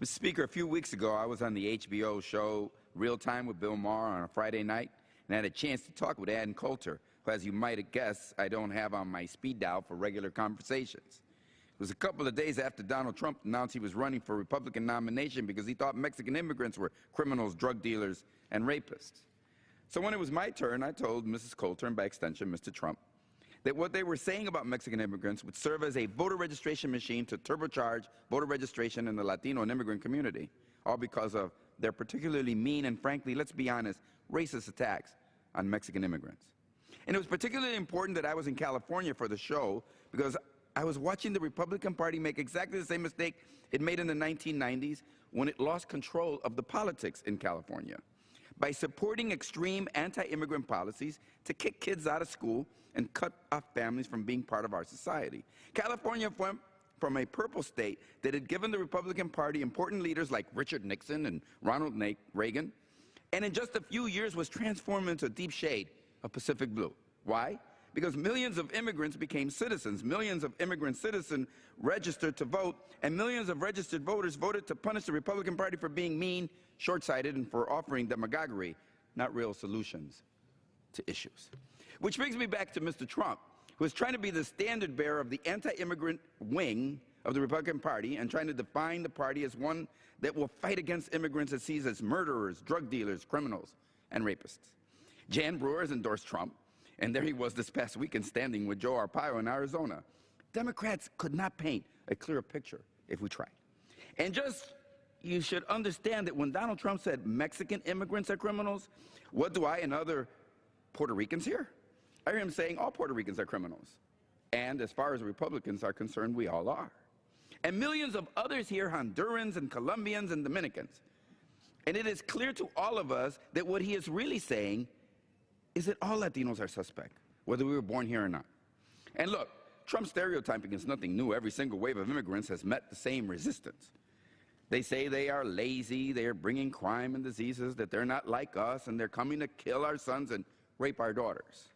Mr. Speaker, a few weeks ago, I was on the HBO show Real Time with Bill Maher on a Friday night, and I had a chance to talk with Adam Coulter, who, as you might have guessed, I don't have on my speed dial for regular conversations. It was a couple of days after Donald Trump announced he was running for Republican nomination because he thought Mexican immigrants were criminals, drug dealers, and rapists. So when it was my turn, I told Mrs. Coulter, and by extension, Mr. Trump, that what they were saying about Mexican immigrants would serve as a voter registration machine to turbocharge voter registration in the Latino and immigrant community, all because of their particularly mean and, frankly, let's be honest, racist attacks on Mexican immigrants. And it was particularly important that I was in California for the show because I was watching the Republican Party make exactly the same mistake it made in the 1990s when it lost control of the politics in California by supporting extreme anti-immigrant policies to kick kids out of school and cut off families from being part of our society. California went from a purple state that had given the Republican Party important leaders like Richard Nixon and Ronald Reagan, and in just a few years was transformed into a deep shade of Pacific blue. Why? Because millions of immigrants became citizens, millions of immigrant citizens registered to vote, and millions of registered voters voted to punish the Republican Party for being mean, short-sighted, and for offering demagoguery, not real solutions to issues. Which brings me back to Mr. Trump, who is trying to be the standard bearer of the anti-immigrant wing of the Republican Party and trying to define the party as one that will fight against immigrants it sees as murderers, drug dealers, criminals, and rapists. Jan Brewer has endorsed Trump, and there he was this past weekend standing with Joe Arpaio in Arizona. Democrats could not paint a clearer picture if we tried. And just, you should understand that when Donald Trump said Mexican immigrants are criminals, what do I and other Puerto Ricans hear? I hear him saying all Puerto Ricans are criminals. And as far as Republicans are concerned, we all are. And millions of others hear Hondurans and Colombians and Dominicans. And it is clear to all of us that what he is really saying is that all Latinos are suspect, whether we were born here or not. And look, Trump's stereotyping is nothing new. Every single wave of immigrants has met the same resistance. They say they are lazy, they are bringing crime and diseases, that they're not like us, and they're coming to kill our sons and rape our daughters.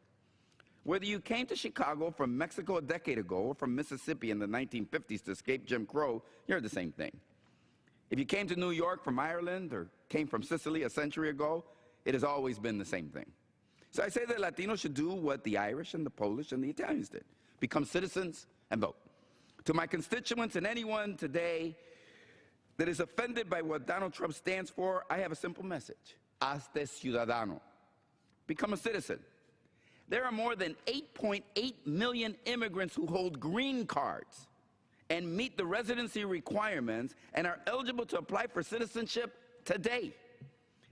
Whether you came to Chicago from Mexico a decade ago or from Mississippi in the 1950s to escape Jim Crow, you're the same thing. If you came to New York from Ireland or came from Sicily a century ago, it has always been the same thing. So I say that Latinos should do what the Irish and the Polish and the Italians did, become citizens and vote. To my constituents and anyone today that is offended by what Donald Trump stands for, I have a simple message. Hazte, Ciudadano. Become a citizen. There are more than 8.8 million immigrants who hold green cards and meet the residency requirements and are eligible to apply for citizenship today.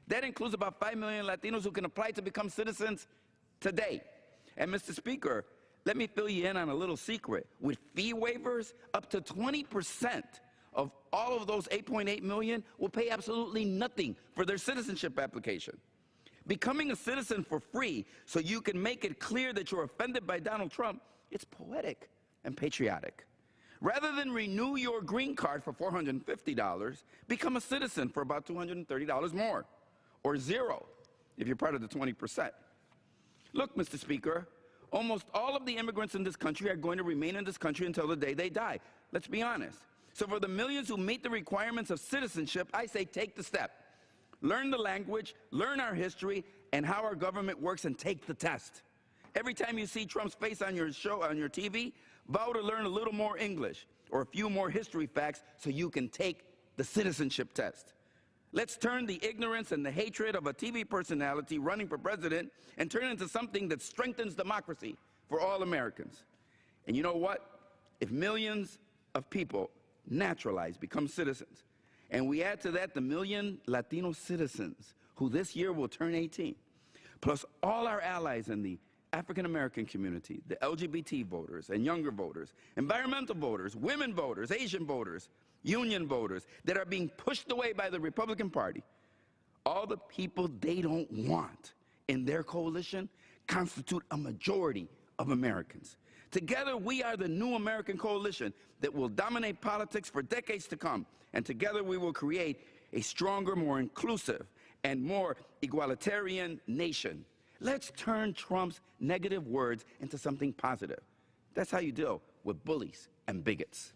That includes about 5 million Latinos who can apply to become citizens today. And Mr. Speaker, let me fill you in on a little secret. With fee waivers, up to 20% of all of those 8.8 million will pay absolutely nothing for their citizenship application. Becoming a citizen for free so you can make it clear that you're offended by Donald Trump, it's poetic and patriotic. Rather than renew your green card for $450, become a citizen for about $230 more, or zero if you're part of the 20%. Look, Mr. Speaker, almost all of the immigrants in this country are going to remain in this country until the day they die. Let's be honest. So for the millions who meet the requirements of citizenship, I say take the step. Learn the language, learn our history, and how our government works, and take the test. Every time you see Trump's face on your show, on your TV, vow to learn a little more English or a few more history facts so you can take the citizenship test. Let's turn the ignorance and the hatred of a TV personality running for president and turn it into something that strengthens democracy for all Americans. And you know what? If millions of people naturalize, become citizens, and we add to that the million Latino citizens who this year will turn 18, plus all our allies in the African-American community, the LGBT voters and younger voters, environmental voters, women voters, Asian voters, union voters that are being pushed away by the Republican Party, all the people they don't want in their coalition constitute a majority of Americans. Together, we are the new American coalition that will dominate politics for decades to come. And together, we will create a stronger, more inclusive, and more egalitarian nation. Let's turn Trump's negative words into something positive. That's how you deal with bullies and bigots.